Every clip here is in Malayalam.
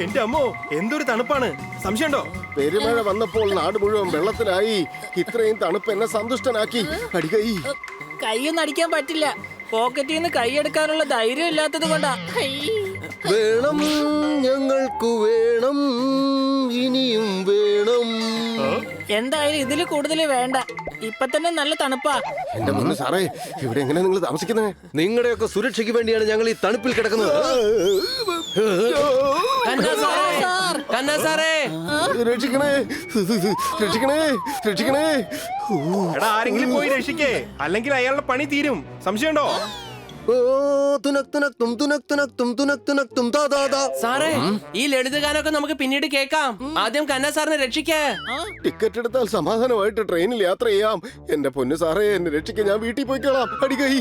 എന്റെ അമ്മോ, എന്തൊരു തണുപ്പാണ്. സംശയമുണ്ടോ? പെരുമഴ വന്നപ്പോൾ നാട് മുഴുവൻ വെള്ളത്തിലായി. ഇത്രയും തണുപ്പ് എന്നെ സന്തുഷ്ടനാക്കി. അടികൈ കൈയൊന്നും അടിക്കാൻ പറ്റില്ല. പോക്കറ്റിൽ നിന്ന് കൈയെടുക്കാനുള്ള ധൈര്യം ഇല്ലാത്തത് കൊണ്ടാ. വേണം, ഞങ്ങൾക്ക് വേണം, ഇനിയും വേണം. എന്തായാലും ഇതിൽ കൂടുതൽ വേണ്ട. ഇപ്പൊ തന്നെ നല്ല തണുപ്പാ. എന്റെ മുന്ന് സാറേ, ഇവിടെ എങ്ങനെ നിങ്ങൾ താമസിക്കുന്നത്? നിങ്ങളുടെയൊക്കെ സുരക്ഷയ്ക്ക് വേണ്ടിയാണ് ഞങ്ങൾ ഈ തണുപ്പിൽ കിടക്കുന്നത്. രക്ഷിക്കണേ, രക്ഷിക്കണേ, രക്ഷിക്കണേ. എടാ, ആരെങ്കിലും പോയി രക്ഷിക്കേ, അല്ലെങ്കിൽ അയാളുടെ പണി തീരും. സംശയമുണ്ടോ? സാറേ, ഈ ലളിതഗാനമൊക്കെ നമുക്ക് പിന്നീട് കേൾക്കാം. ആദ്യം കന്ന സാറിനെ രക്ഷിക്കേ. ടിക്കറ്റ് എടുത്താൽ സമാധാനമായിട്ട് ട്രെയിനിൽ യാത്ര ചെയ്യാം. എന്റെ പൊന്നു സാറേ, എന്നെ രക്ഷിക്കാൻ ഞാൻ വീട്ടിൽ പോയിക്കോളാം. അടികൈ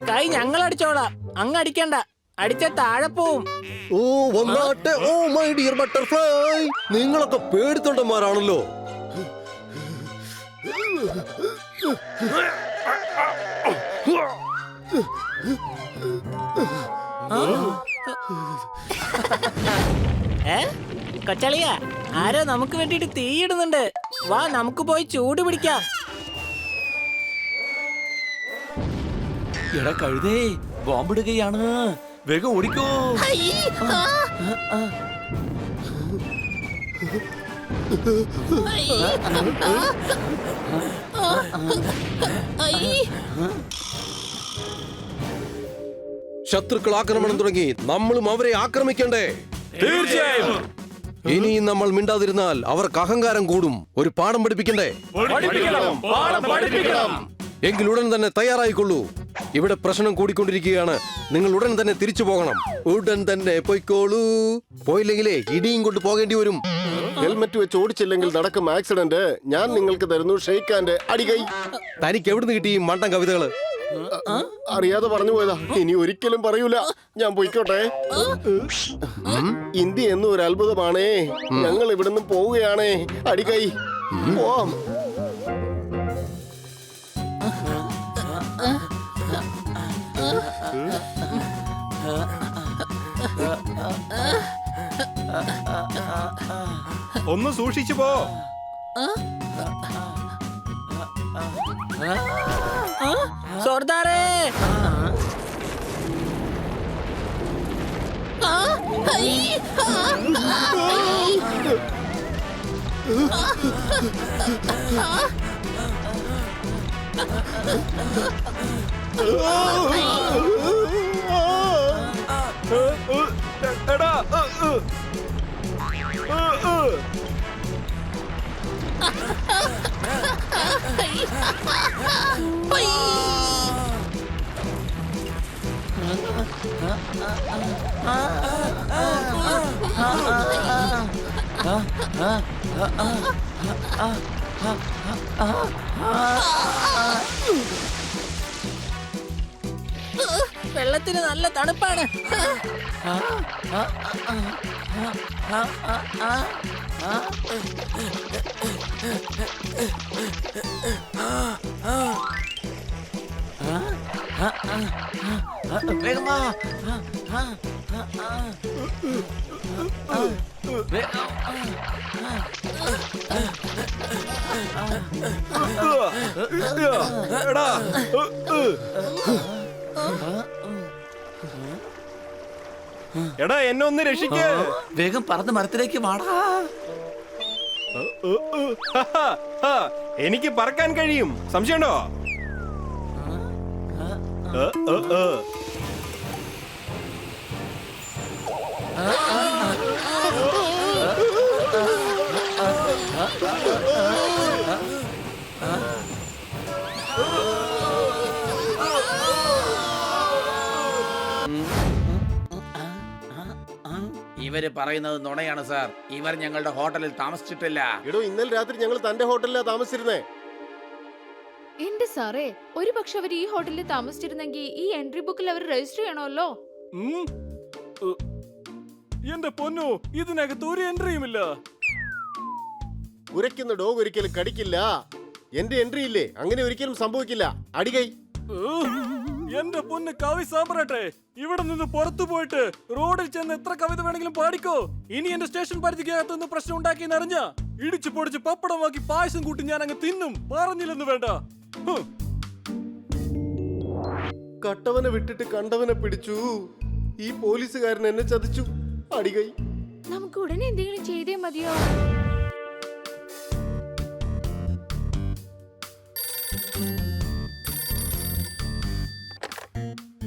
കൈ ഞങ്ങൾ അടിച്ചോളാം. അങ്ങ് അടിക്കണ്ട, അടിച്ച താഴെ പോവും. ഓ വന്നാട്ടെ, ഓ മൈ ഡിയർ ബട്ടർഫ്ലൈ. നിങ്ങളൊക്കെ പേടിത്തൊണ്ടന്മാരാണല്ലോ. കൊച്ചളിയ, ആരോ നമുക്ക് വേണ്ടിട്ട് തീയിടുന്നുണ്ട്. വാ, നമുക്ക് പോയി ചൂട് പിടിക്കാം. എടാ കഴുതേ, ബോംബിടുകയാണ്. വേഗം ഓടിക്കോ. ശത്രുക്കൾ ആക്രമണം തുടങ്ങി. നമ്മളും അവരെ ആക്രമിക്കണ്ടേ? തീർച്ചയായും. ഇനിയും നമ്മൾ മിണ്ടാതിരുന്നാൽ അവർക്ക് അഹങ്കാരം കൂടും. ഒരു പാഠം പഠിപ്പിക്കണ്ടേ? എങ്കിൽ ഉടൻ തന്നെ തയ്യാറായിക്കൊള്ളൂ. ഇവിടെ പ്രശ്നം കൂടിക്കൊണ്ടിരിക്കുകയാണ്. നിങ്ങൾ ഉടൻ തന്നെ തിരിച്ചു പോകണം. ഉടൻ തന്നെ പോയിക്കോളൂ. പോയില്ലെങ്കിലേ ഇടിയും കൊണ്ട് പോകേണ്ടി വരും. ഹെൽമെറ്റ് വെച്ച് ഓടിച്ചില്ലെങ്കിൽ നടക്കും ആക്സിഡന്റ്. ഞാൻ നിങ്ങൾക്ക് തരുന്നു ഷെയ്ക്കാന്റെ. അടികൈ. തനിക്ക് എവിടുന്ന് കിട്ടി ഈ മണ്ടൻ കവിതകള്? അറിയാതെ പറഞ്ഞു പോയതാ. ഇനി ഒരിക്കലും പറയൂല. ഞാൻ പോയിക്കോട്ടെ. ഇന്ത്യ എന്നും ഒരു അത്ഭുതമാണേ. ഞങ്ങൾ ഇവിടുന്ന് പോവുകയാണേ. അടികൈ, പോവാം. ഒന്ന് സൂക്ഷിച്ചു പോ. സോർദാറേ, എടാ, വെള്ളത്തിന് നല്ല തണുപ്പാണ്. വേഗം വാ. എടാ, എടാ, എന്നെ ഒന്ന് രക്ഷിക്കേ. വേഗം പറന്ന് മരത്തിലേക്ക് വാടാ. എനിക്ക് പറക്കാൻ കഴിയും. സംശയമുണ്ടോ? ഇവര് പറയുന്നത് നുണയാണ് സാർ. ഇവർ ഞങ്ങളുടെ ഹോട്ടലിൽ താമസിച്ചിട്ടില്ല. എടോ, ഇന്നലെ രാത്രി ഞങ്ങൾ തന്റെ ഹോട്ടലിലാ താമസിച്ചിരുന്നേ. എന്റെ സാറേ, ഒരു പക്ഷെ അവർ ഈ ഹോട്ടലിൽ താമസിച്ചിരുന്നെങ്കിൽ ഈ എൻട്രി ബുക്കിൽ അവർ രജിസ്റ്റർ ചെയ്യണമല്ലോ. എന്റെ പൊന്നു, ഇതിനകത്ത് ഒരു എൻട്രിയുമില്ല. കുരയ്ക്കുന്ന ഡോഗ് ഒരിക്കലും കടിക്കില്ല. എന്റെ എൻട്രി ഇല്ലേ, അങ്ങനെ ഒരിക്കലും സംഭവിക്കില്ല. അടികൈ. എന്റെ പൊന്ന് കവി സാമ്രാട്ടെ, ഇവിടെ നിന്ന് പുറത്തു പോയിട്ട് റോഡിൽ ചെന്ന് എത്ര കവിത വേണമെങ്കിലും പാടിക്കോ. ഇനി എന്റെ സ്റ്റേഷൻ പരിധിക്കകത്തൊന്നും പ്രശ്നം ഉണ്ടാക്കി അറിഞ്ഞ ഇടിച്ചു പൊടിച്ച് പപ്പടമാക്കി പായസം കൂട്ടി ഞാൻ അങ്ങ് തിന്നും. പറഞ്ഞില്ലെന്ന് വേണ്ട. ഹ്. കട്ടവനെ വിട്ടിട്ട് കണ്ടവനെ പിടിച്ചു. ഈ പോലീസുകാരൻ എന്നെ ചതിച്ചു. അടികൈ. നമുക്ക് ഉടനെ എന്തെങ്കിലും ചെയ്തേ മതിയോ?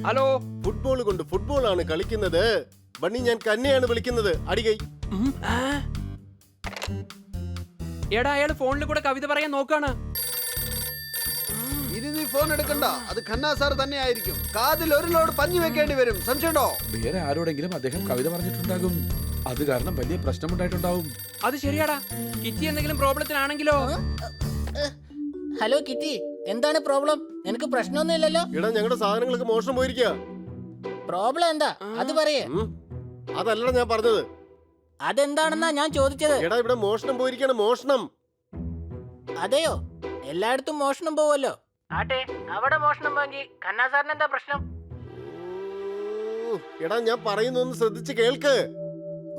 ഹലോ. ഫുട്ബോൾ കൊണ്ട് ഫുട്ബോൾ ആണ് കളിക്കുന്നത്. ബണ്ണി, ഞാൻ കന്നെയാണ് വിളിക്കുന്നത്. അടികൈ. എടാ, അയാൾ ഫോണിൽ കൂടെ കവിത പറയാൻ നോക്കാണ്. ഇനി നീ ഫോൺ എടുക്കണ്ട, അത് ഖന്നാ സാർ തന്നെ ആയിരിക്കും. കാതിൽ ഒരു ലോഡ് പഞ്ഞു വെക്കേണ്ടി വരും. സംശയമുണ്ടോ? വേറെ ആരോടെങ്കിലും അദ്ദേഹം കവിത പറഞ്ഞിട്ടുണ്ടാകും. അത് കാരണം വലിയ പ്രശ്നമുണ്ടായിട്ടുണ്ടാവും. അത് ശരിയാടാ. കിറ്റി എന്തെങ്കിലും പ്രോബ്ലത്തിലാണെങ്കിലോ? ഹലോ കിറ്റി, എന്താണ് പ്രോബ്ലം? നിനക്ക് പ്രശ്നമൊന്നുമില്ലല്ലോ? എടാ, ഞങ്ങളുടെ സാധനങ്ങളൊക്കെ മോഷണം പോയിരിക്കുക. പ്രോബ്ലം എന്താ അത് പറയേ. അതല്ല ഞാൻ പറഞ്ഞത്. അതെന്താണെന്നാ ഞാൻ ചോദിച്ചത്. എടാ, ഇവിടെ മോഷണം പോയിരിക്കാണ്. മോഷണം. അതെയോ? എല്ലായിടത്തും മോഷണം പോവല്ലോ. ആട്ടെ, അവിടെ മോഷണം പോയെങ്കിൽ കന്നാ സാറിന് എന്താ പ്രശ്നം? എടാ, ഞാൻ പറയുന്നൊന്ന് ശ്രദ്ധിച്ച് കേൾക്ക്.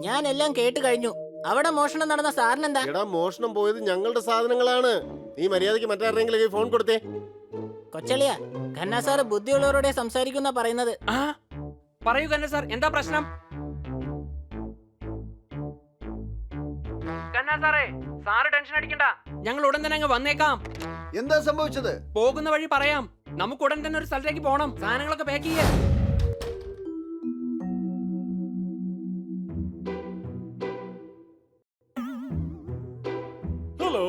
ഞാൻ എല്ലാം കേട്ട് കഴിഞ്ഞു. അവിടെ മോഷണം നടന്ന സാറിനെന്താ? എടാ, മോഷണം പോയത് ഞങ്ങളുടെ സാധനങ്ങളാണ്. നീ മര്യാദയ്ക്ക് മറ്റാരെങ്കിലും ഫോൺ കൊടുത്തേ. കൊച്ചളിയ, കന്നാ സാറ് ബുദ്ധിയുള്ളവരോടെ സംസാരിക്കുന്ന പറയുന്നത്. ആ, പറയൂ കന്ന സാർ, എന്താ പ്രശ്നം? കന്ന സാറേ, സാറ് ടെൻഷൻ അടിക്കണ്ട, ഞങ്ങൾ ഉടൻ തന്നെ അങ്ങ് വന്നേക്കാം. എന്താ സംഭവിച്ചത്? പോകുന്ന വഴി പറയാം. നമുക്ക് ഉടൻ തന്നെ ഒരു സ്ഥലത്തേക്ക് പോകണം. സാധനങ്ങളൊക്കെ പാക്ക് ചെയ്യേ. ഹലോ,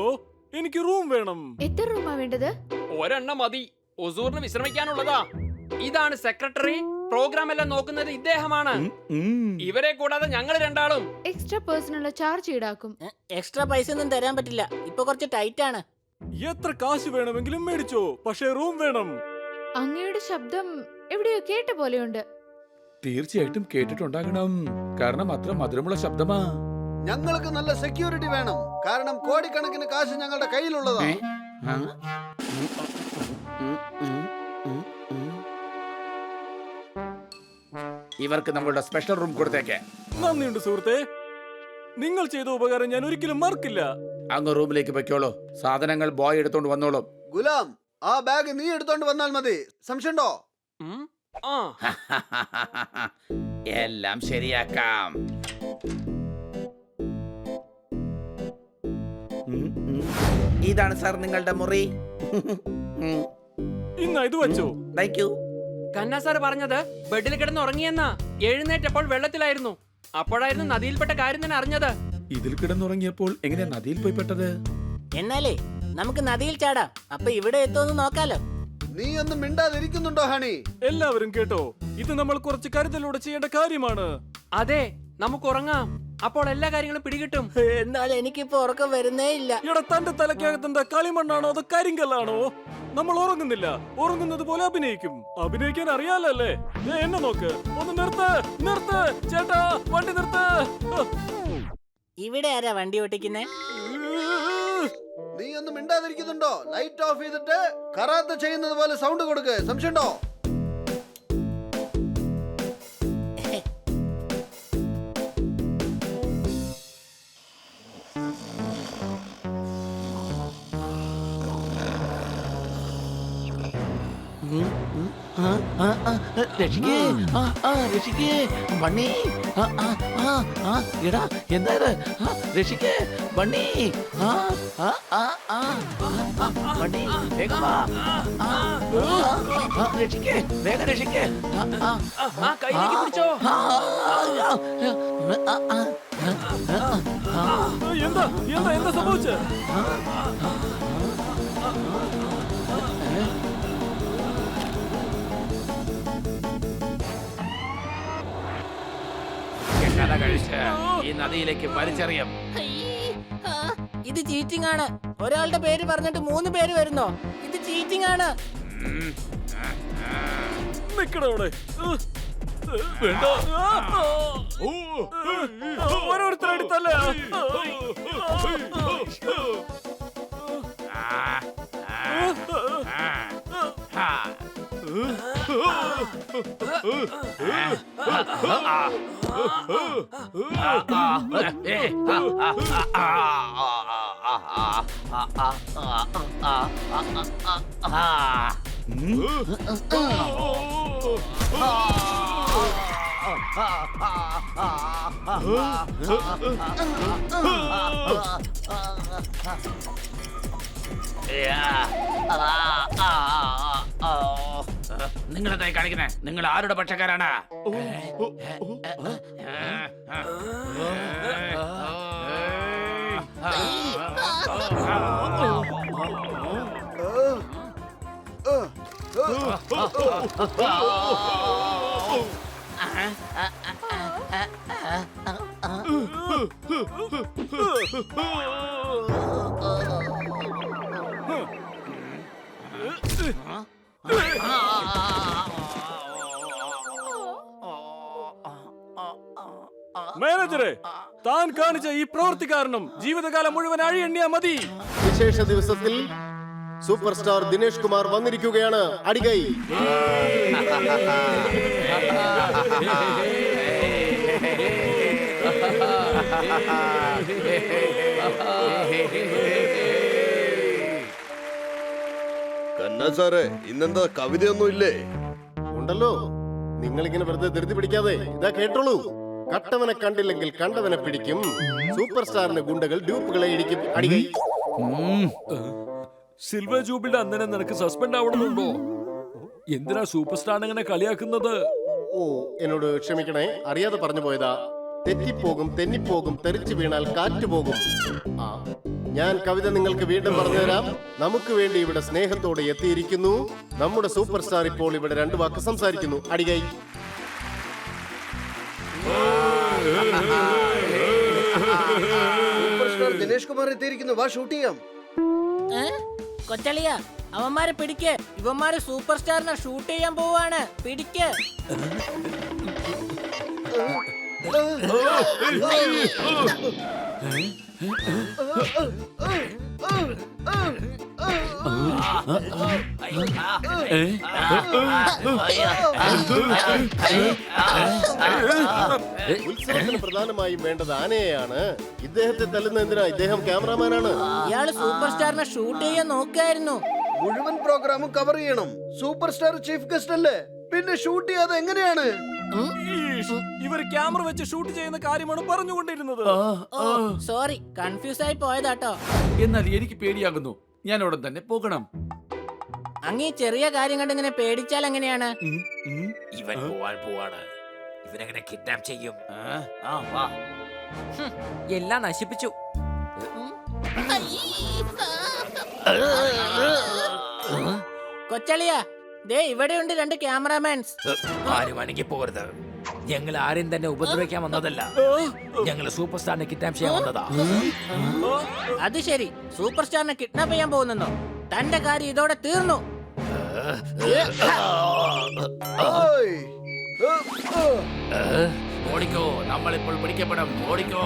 എനിക്ക് റൂം വേണം. എത്ര റൂമാ വേണ്ടത്? ഒരെണ്ണം മതി. ഒസൂറിന് വിശ്രമിക്കാനുള്ളതാ. ഇതാണ് സെക്രട്ടറി. പ്രോഗ്രാം എല്ലാം നോക്കുന്നത് ഇദ്ദേഹമാണ്. ഇവരെ കൂടാതെ ഞങ്ങൾ രണ്ടാളും. എക്സ്ട്രാ പേഴ്സണൽ ചാർജ് ഈടാക്കും. എക്സ്ട്രാ പൈസ ഒന്നും തരാൻ പറ്റില്ല. ഇപ്പൊ കുറച്ച് ടൈറ്റ് ആണ്. എത്ര കാശ് വേണമെങ്കിലും മേടിച്ചോ, പക്ഷേ റൂം വേണം. അങ്ങയുടെ ശബ്ദം എവിടെയോ കേട്ട പോലെയുണ്ട്. തീർച്ചയായിട്ടും കേട്ടിട്ടുണ്ടാകണം, കാരണം അത്ര മധുരമുള്ള ശബ്ദമാ. ഞങ്ങൾക്ക് നല്ല സെക്യൂരിറ്റി വേണം, കാരണം കോടിക്കണക്കിന് കാശ് ഞങ്ങളുടെ കയ്യിലുള്ളതാ. ഇവർക്ക് നമ്മളുടെ സ്പെഷ്യൽ റൂം കൊടുത്തേക്ക്. നന്ദിയുണ്ട് സുഹൃത്തെ. നിങ്ങൾ ചെയ്ത ഉപകാരം ഞാൻ ഒരിക്കലും മറക്കില്ല. അങ്ങ് റൂമിലേക്ക് വെക്കോളൂ. സാധനങ്ങൾ ബോയ് എടുത്തോണ്ട് വന്നോളും. ഗുലാം, ആ ബാഗ് നീ എടുത്തോണ്ട് വന്നാൽ മതി. സംശയമുണ്ടോ? ആ, എല്ലാം ശരിയാക്കാം. ഇതാണ് സാർ നിങ്ങളുടെ മുറി. ഇന്നാ ഇത് വെച്ചോ. കന്ന സാർ പറഞ്ഞത് ബെഡിൽ കിടന്ന് ഉറങ്ങിയെന്നാ. എഴുന്നേറ്റപ്പോൾ വെള്ളത്തിലായിരുന്നു. അപ്പോഴായിരുന്നു നദിയിൽപ്പെട്ട കാര്യം തന്നെ അറിഞ്ഞത്. ഇതിൽ കിടന്നുറങ്ങിയപ്പോൾ എങ്ങനെ നദിയിൽ പോയി പെട്ടത്? എന്നാലേ നമുക്ക് നദിയിൽ ചാടാം. അപ്പൊ ഇവിടെ എത്തുമെന്ന് നോക്കാലോ. നീ ഒന്നും മിണ്ടാതിരിക്കുന്നുണ്ടോ ഹണി? എല്ലാവരും കേട്ടോ, ഇത് നമ്മൾ കുറച്ച് കരുതലോടെ ചെയ്യേണ്ട കാര്യമാണ്. അതെ, നമുക്ക് ഉറങ്ങാം. അപ്പോൾ എല്ലാ കാര്യങ്ങളും പിടികിട്ടും. എന്നാൽ എനിക്കിപ്പോ ഉറക്കം വരുന്നേ ഇല്ല. ഇവിടെ തന്റെ തലക്കകത്ത് എന്താ കളിമണ്ണാണോ അതോ കരിങ്കല്ലാണോ? നമ്മൾ ഉറങ്ങുന്നില്ല, ഉറങ്ങുന്നത് പോലെ അഭിനയിക്കും. അഭിനയിക്കാൻ അറിയാലല്ലേ? എന്നെ നോക്ക്. ഒന്ന് നിർത്ത് ചേട്ടാ, വണ്ടി നിർത്ത്. ഇവിടെ ആരാ വണ്ടി ഓട്ടിക്കുന്നേ? നീ ഒന്നും മിണ്ടാതിരിക്കുന്നുണ്ടോ? ലൈറ്റ് ഓഫ് ചെയ്തിട്ട് കറാത്ത ചെയ്യുന്നത് പോലെ സൗണ്ട് കൊടുക്ക്. സംശയമുണ്ടോ? ബണ്ണി, എടാ എന്താ ഇത്? രക്ഷിക്കേ ബണ്ണി, ബണ്ണി വേഗം വാ. രക്ഷിക്കേ, വേഗം രക്ഷിക്കേ. കയ്യിലേക്ക് പിടിച്ചോ. എന്താ സംഭവിച്ചത്? ഈ നദിയിലേക്ക് വലിച്ചെറിയും. ഇത് ചീറ്റിംഗ് ആണ്. ഒരാളുടെ പേര് പറഞ്ഞിട്ട് 3 പേര് വരുന്നോ? ഇത് ചീറ്റിംഗ് ആണ്. നിക്കടവിടെ. വേണ്ട, ഓരോരുത്തരടുത്തല്ല. നിങ്ങളെന്തായി കാണിക്കുന്നേ? നിങ്ങൾ ആരുടെ പക്ഷക്കാരാണ്? മാനേജറെ, താൻ കാണിച്ച ഈ പ്രവൃത്തി കാരണം ജീവിതകാലം മുഴുവൻ അഴി എണ്ണിയാ മതി. വിശേഷ ദിവസത്തിൽ സൂപ്പർ സ്റ്റാർ ദിനേഷ് കുമാർ വന്നിരിക്കുകയാണ്. അടികൈ. കന്നാ സാറേ, ഇന്നെന്താ കവിതയൊന്നും ഇല്ലേ? ഉണ്ടല്ലോ. നിങ്ങളിങ്ങനെ വെറുതെ ധൃതി പിടിക്കാതെ ഇതാ കേട്ടോളൂ. കട്ടവനെ കണ്ടില്ലെങ്കിൽ കണ്ടവനെ പിടിക്കും. സൂപ്പർ സ്റ്റാറിന്റെ ഗുണ്ടകൾ ഡ്യൂപ്പുകളെ ഇടിക്കും. അടികൈ. സിൽവർ ജൂബിലിയുടെ അന്നനെ നിനക്ക് സസ്പെൻഡ് ആവണമെന്നുണ്ടോ? എന്തിനാ സൂപ്പർ സ്റ്റാർ ഇങ്ങനെ കളിയാക്കുന്നത്? ഓ, എന്നോട് ക്ഷമിക്കണേ, അറിയാതെ പറഞ്ഞു പോയതാ. തെറ്റിപ്പോകും, തെന്നിപ്പോകും, തെറിച്ചു വീണാൽ കാറ്റ് പോകും. ആ, ഞാൻ കവിത നിങ്ങൾക്ക് വീണ്ടും പറഞ്ഞുതരാം. നമുക്ക് വേണ്ടി ഇവിടെ സ്നേഹത്തോടെ എത്തിയിരിക്കുന്നു നമ്മുടെ സൂപ്പർ സ്റ്റാർ. ഇപ്പോൾ ഇവിടെ 2 വാക്ക് സംസാരിക്കുന്നു. അടികൈ. സൂപ്പർ സ്റ്റാർ ദിനേഷ് കുമാർ എത്തിയിരിക്കുന്നു. വാ, ഷൂട്ട് ചെയ്യാം. കൊച്ചളിയ, അവന്മാരെ പിടിക്ക്. ഇവന്മാര് സൂപ്പർ സ്റ്റാറിനെ ഷൂട്ട് ചെയ്യാൻ പോവാണ്. പിടിക്ക്. ഉത്സവത്തിന് പ്രധാനമായും വേണ്ടത് ആനയെയാണ്. ഇദ്ദേഹത്തെ തല്ലുന്ന എന്തിനാ? ഇദ്ദേഹം ക്യാമറാമാനാണ്. ഇയാള് സൂപ്പർ സ്റ്റാറിനെ ഷൂട്ട് ചെയ്യാൻ നോക്കായിരുന്നു. മുഴുവൻ പ്രോഗ്രാമും കവർ ചെയ്യണം. സൂപ്പർ സ്റ്റാർ ചീഫ് ഗസ്റ്റ് അല്ലേ, പിന്നെ ഷൂട്ട് ചെയ്യാതെ എങ്ങനെയാണ്? ഇവർ ക്യാമറ വെച്ച് ഷൂട്ട് ചെയ്യുന്ന കാര്യമാണ് പറഞ്ഞുകൊണ്ടിരുന്നത്. സോറി, കൺഫ്യൂസ് ആയി പോയതാട്ടോ. എന്നാൽ എനിക്ക് പേടിയാകുന്നു. ഞാൻ ഉടൻ തന്നെ പോകണം. അങ്ങീ ചെറിയ കാര്യം കണ്ട് ഇങ്ങനെ പേടിച്ചാൽ എങ്ങനെയാണ്? ഇവൻ പോവാൻ പോവാണ്. ഇവനെങ്ങനെ കിഡ്നാപ്പ് ചെയ്യും? എല്ലാം നശിപ്പിച്ചു. കൊച്ചളിയ, ദേ ഇവിടെയുണ്ട് 2 ക്യാമറാമാൻസ്. ആരും അനങ്ങി പോകരുത്. ഞങ്ങൾ ആരെയും തന്നെ ഉപദ്രവിക്കാൻ വന്നതല്ല. ഞങ്ങൾ സൂപ്പർ സ്റ്റാറിനെ കിഡ്നാപ്പ് ചെയ്യാൻ വന്നതാ. അത് ശരി, സൂപ്പർ സ്റ്റാറിനെ കിഡ്നാപ്പ് ചെയ്യാൻ പോകുന്നെന്നോ? തന്റെ കാര്യം ഇതോടെ തീർന്നു. ഓയ്. ഓടിക്കോ, നമ്മളിപ്പോൾ പിടിക്കപ്പെടും. ഓടിക്കോ.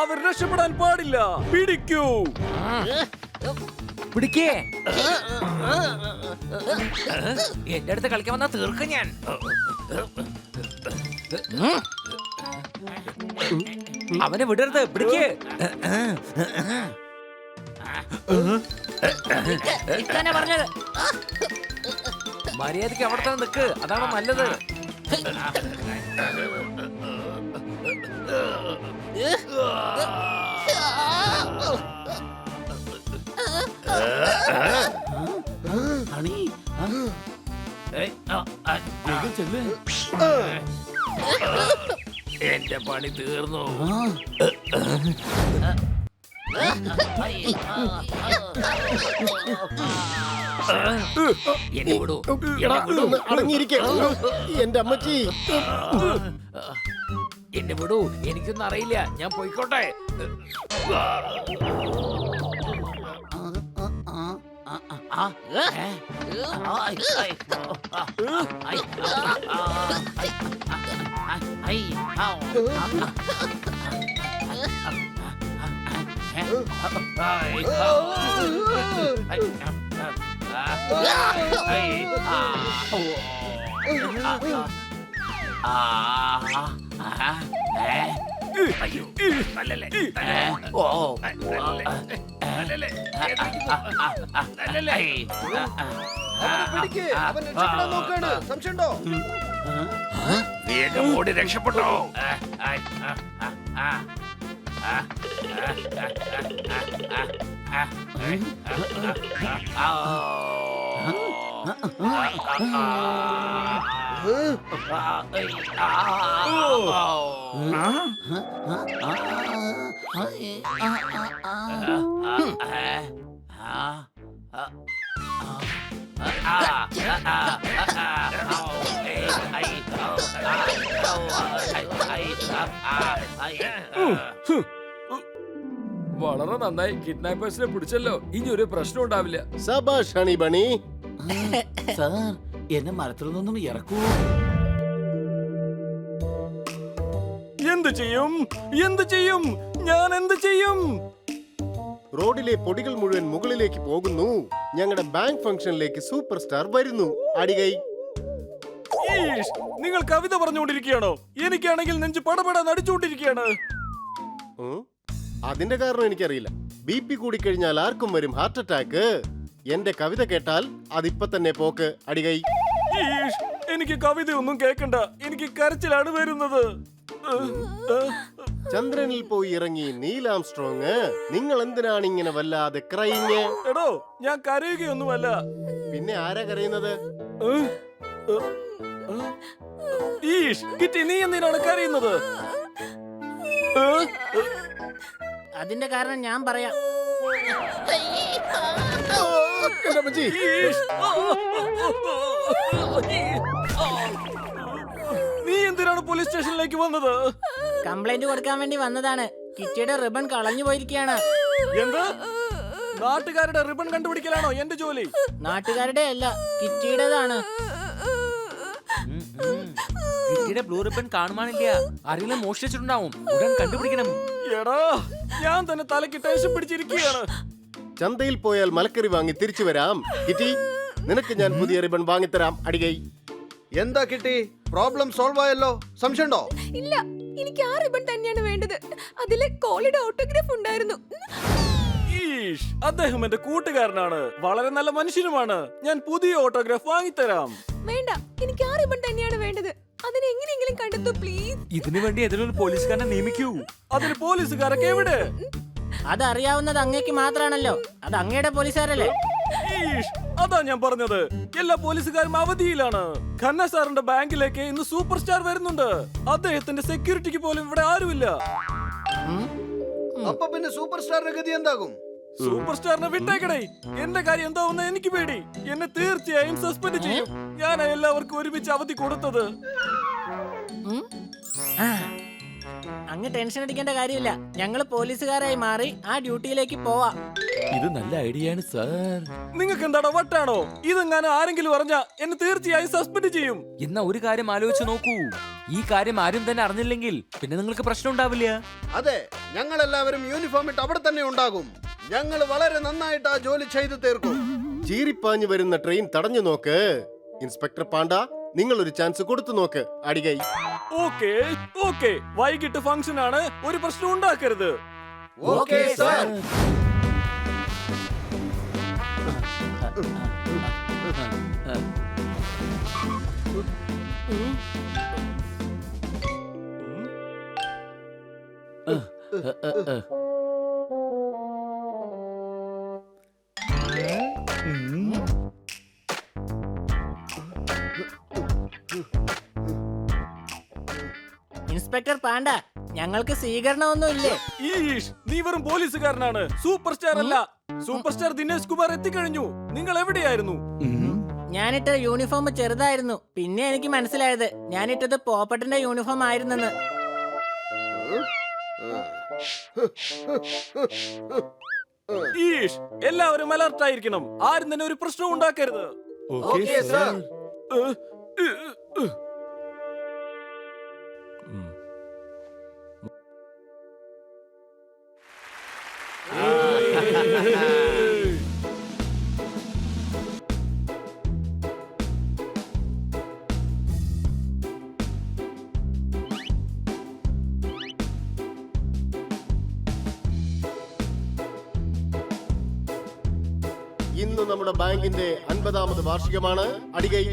അവർ രക്ഷപ്പെടാൻ പാടില്ല. പിടിക്കൂ. പിടിക്കേ. എന്റെ അടുത്ത് കളിക്കാൻ വന്നാ തീർക്കും ഞാൻ. അവനെ വിടരുത്. പിടിക്കേ. ഇതന്നെ പറഞ്ഞത്. മര്യാദക്ക് അവിടെ തന്നെ നിൽക്ക്. അതാണ് നല്ലത്. എന്റെ പണി തീർന്നു. എന്നെ വിടൂ. അടങ്ങിയിരിക്കെ. എന്റെ അമ്മച്ചി. എന്നെ വിടൂ. എനിക്കൊന്നും അറിയില്ല. ഞാൻ പോയിക്കോട്ടെ. അയ്യോ നല്ലല്ലേ ഓ പിടിക്ക്, അവൻ രക്ഷപ്പെടാൻ നോക്കാണ്. സംശയമുണ്ടോ? വേഗം ഓടി രക്ഷപ്പെട്ടോ വളരെ നന്നായി, കിഡ്നാപ്പേഴ്സിനെ പിടിച്ചല്ലോ. ഇനി ഒരു പ്രശ്നം ഉണ്ടാവില്ല. സബാഷ് ഹണി ബണി. സാർ എന്നെ മരത്തിൽ നിന്നും ഇറക്കൂ. എന്ത് ചെയ്യും? എന്ത് ചെയ്യും? ഞാൻ എന്ത് ചെയ്യും? റോഡിലെ പൊടികൾ മുഴുവൻ മുകളിലേക്ക് പോകുന്നു. ഞങ്ങളുടെ ബാങ്ക് ഫംഗ്ഷനിലേക്ക് സൂപ്പർ സ്റ്റാർ വരുന്നു. അടികൈ. ഈഷ്, നിങ്ങൾ കവിത പറഞ്ഞുകൊണ്ടിരിക്കുകയാണോ? എനിക്കാണെങ്കിൽ നെഞ്ച് പടപടാൻ അടിച്ചുകൊണ്ടിരിക്കുകയാണ്. അതിന്റെ കാരണം എനിക്കറിയില്ല. BP കൂടിക്കഴിഞ്ഞാൽ ആർക്കും വരും ഹാർട്ട് അറ്റാക്ക്. എന്റെ കവിത കേട്ടാൽ അതിപ്പോ തന്നെ പോക്ക്. അടികൈ. ഈഷ്, എനിക്ക് കവിതയൊന്നും കേൾക്കണ്ട. എനിക്ക് കരച്ചിലാണ് വരുന്നത്. ചന്ദ്രനിൽ പോയി ഇറങ്ങി നീൽ ആംസ്ട്രോങ്. നിങ്ങൾ എന്തിനാണ് ഇങ്ങനെ വല്ലാതെ ക്രൈങ്? എടോ, ഞാൻ കരയുകയൊന്നുമല്ല. പിന്നെ ആരാ കരയുന്നത്? ഈഷ്, കിറ്റി, നീ എന്തിനാണ് കരയുന്നത്? അതിന്റെ കാരണം ഞാൻ പറയാം. എന്റെ അമ്മച്ചി. ഈഷ്, നീ എന്തിനാണ് പോലീസ് സ്റ്റേഷനിലേക്ക് വന്നത്? കംപ്ലൈന്റ് കൊടുക്കാൻ വേണ്ടി വന്നതാണ്. കിറ്റിയുടെ റിബൺ കളഞ്ഞു പോയിരിക്കുകയാണ്. എന്ത്? നാട്ടുകാരുടെ റിബൺ കണ്ടുപിടിക്കലാണോ എന്റെ ജോലി? നാട്ടുകാരുടെ അല്ല, കിറ്റിയുടേതാണ്. കിറ്റിയുടെ ബ്ലൂ റിബൺ കാണുവാനില്ല. ആരെങ്കിലും മോഷ്ടിച്ചിട്ടുണ്ടാവും. ഉടൻ കണ്ടുപിടിക്കണം. എടാ, ഞാൻ തന്നെ തലയ്ക്ക് ടെൻഷൻ പിടിച്ചിരിക്കുകയാണ്. ചന്തയിൽ പോയാൽ മലക്കറി വാങ്ങി തിരിച്ചു വരാം. കിറ്റി, നിനക്ക് ഞാൻ പുതിയ റിബൺ വാങ്ങിത്തരാം. അടികൈ. എന്താ കിട്ടി? പ്രോബ്ലം സോൾവ് ആയല്ലോ. സംശയമുണ്ടോ? ഇല്ല, എനിക്ക് ആ റിബൺ തന്നെയാണ് വേണ്ടത്. അതിലെ കോളിയുടെ ഓട്ടോഗ്രാഫ് ഉണ്ടായിരുന്നു. ഈഷ്, അദ്ദേഹം എന്റെ കൂട്ടുകാരനാണ്. വളരെ നല്ല മനുഷ്യനുമാണ്. ഞാൻ പുതിയ ഓട്ടോഗ്രാഫ് വാങ്ങിത്തരാം. വേണ്ട, എനിക്ക് ആ റിബൺ തന്നെയാണ് വേണ്ടത്. അതിനെ എങ്ങനെയെങ്കിലും കണ്ടെത്തൂ പ്ലീസ്. ഇതിനു വേണ്ടി ഏതെങ്കിലും പോലീസുകാരനെ നിയമിക്കൂ. അതിന് പോലീസുകാരൊക്കെ എവിടെ? അതറിയാവുന്നത് അങ്ങേക്ക് മാത്രാണല്ലോ. അത് അങ്ങയുടെ പോലീസുകാരല്ലേ? ഈഷ്, അതാ ഞാൻ പറഞ്ഞത്. എല്ലാ പോലീസുകാരും അവധിയിലാണ്. ഖന്ന സാറിന്റെ ബാങ്കിലേക്ക് ഇന്ന് സൂപ്പർ സ്റ്റാർ വരുന്നുണ്ട്. അദ്ദേഹത്തിന്റെ സെക്യൂരിറ്റിക്ക് പോലും ഇവിടെ ആരുമില്ല. അപ്പൊ പിന്നെ സൂപ്പർ സ്റ്റാറിന്റെ ഗതി എന്താകും? സൂപ്പർ സ്റ്റാറിനെ വിട്ടേക്കടേ. എന്റെ കാര്യം എന്താവുന്ന എനിക്ക് പേടി. എന്നെ തീർച്ചയായും സസ്പെൻഡ് ചെയ്യും. ഞാൻ എല്ലാവർക്കും ഒരുമിച്ച് അവധി കൊടുത്തത്. അങ്ങ് ടെൻഷൻ അടിക്കേണ്ട കാര്യമില്ല. ഞങ്ങൾ പോലീസുകാരായി മാറി ആ ഡ്യൂട്ടിയിലേക്ക് പോവാം. ഇത് നല്ല ഐഡിയ ആണ് സാർ. നിങ്ങൾക്ക് എന്താണോ വട്ടാണോ? ഇതെങ്ങാനും ആരെങ്കിലും അറിഞ്ഞാ എന്നെ തീർച്ചയായും സസ്പെൻഡ് ചെയ്യും. എന്നാ ഒരു കാര്യം ആലോചിച്ച് നോക്കൂ. ഈ കാര്യം ആരും തന്നെ അറിഞ്ഞില്ലെങ്കിൽ പിന്നെ നിങ്ങൾക്ക് പ്രശ്നം ഉണ്ടാവില്ല. അതെ, ഞങ്ങൾ എല്ലാവരും യൂണിഫോം ഇട്ട് അവിടെ തന്നെ ഉണ്ടാകും. ഞങ്ങൾ വളരെ നന്നായിട്ട് ആ ജോലി ചെയ്തു തീർക്കും. ചീറിപ്പാഞ്ഞു വരുന്ന ട്രെയിൻ തടഞ്ഞു നോക്ക്. ഇൻസ്പെക്ടർ പാണ്ഡ, നിങ്ങൾ ഒരു ചാൻസ് കൊടുത്തു നോക്ക്. അടികൈ. ഓക്കേ ഓക്കേ, വൈകിട്ട് ഫംഗ്ഷൻ ആണ്. ഒരു പ്രശ്നം ഉണ്ടാക്കരുത്. Okay sir. ഇൻസ്പെക്ടർ പാണ്ഡ, ഞങ്ങൾക്ക് സ്വീകരണമൊന്നും ഇല്ലേ? ഈഷ്, നീ വെറും പോലീസുകാരനാണ്, സൂപ്പർ സ്റ്റാർ അല്ല. സൂപ്പർ സ്റ്റാർ ദിനേശ് കുമാർ എത്തിക്കഴിഞ്ഞു. നിങ്ങൾ എവിടെയായിരുന്നു? ഞാനിട്ട യൂണിഫോം ചെറുതായിരുന്നു. പിന്നെ എനിക്ക് മനസ്സിലായത് ഞാനിട്ടത് പോപ്പട്ടിന്റെ യൂണിഫോം ആയിരുന്നെന്ന്. ഈഷ്, എല്ലാവരും അലർട്ട് ആയിരിക്കണം. ആരും തന്നെ ഒരു പ്രശ്നം ഉണ്ടാക്കരുത്. Okay sir. ഇന്ന് നമ്മുടെ ബാങ്കിന്റെ 50ാമത് വാർഷികമാണ്. അടികൈ